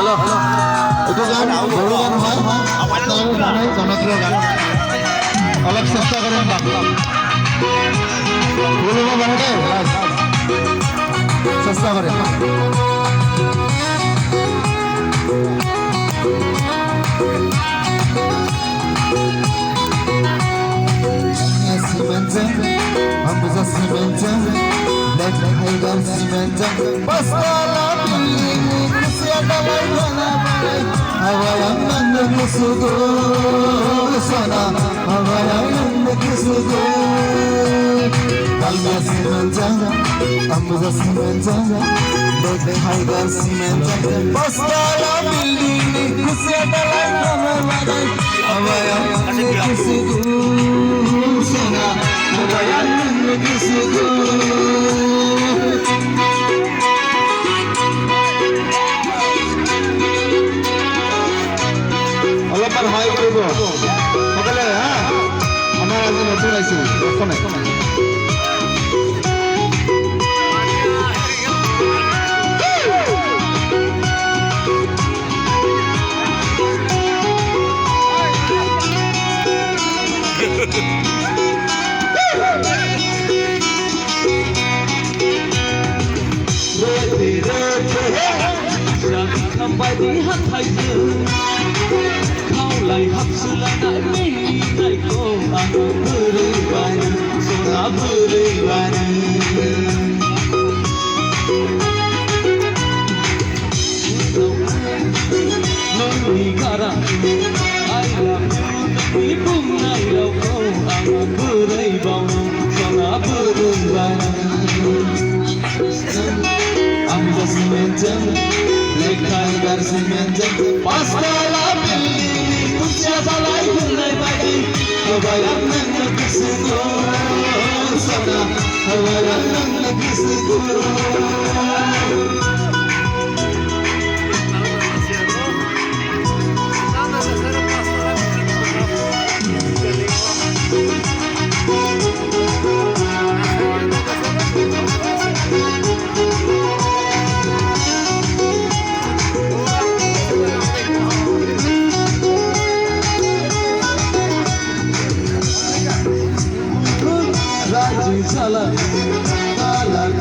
Hello এইটো গান বড়ো গান হয় আপোনালোকে জানে জনপ্ৰিয় গান অলপ চেষ্টা কৰিম বলিব পাৰে দেই চেষ্টা কৰিম Hamza Simenta, Black Tiger Simenta, Pascala Pili, Kusiada Laila, Hawaiian Kusugo, Sana, Hawaiian Kusugo, Hamza Simenta, Hamza Simenta, Black Tiger Simenta, Pascala Pili, Kusiada Laila, Hawaiian Kusugo, Sana. অলপমান হয় কৰিব সকলে হা আমাৰ আজি নতুন আহিছো কোনে bài đi hát thay giờ khao lại hấp sự là đại mỹ này cô anh vừa đi bài số đã vừa đi bài nông đi gara ai làm đi bung này đâu cô anh vừa đi bao số đã vừa đi bài I'm just mental Black Tiger Simenta, Pascala Pili, Kusiada Laila, Hawaiian Kusugo, Sana, Hawaiian Kusugo. Salah, salah,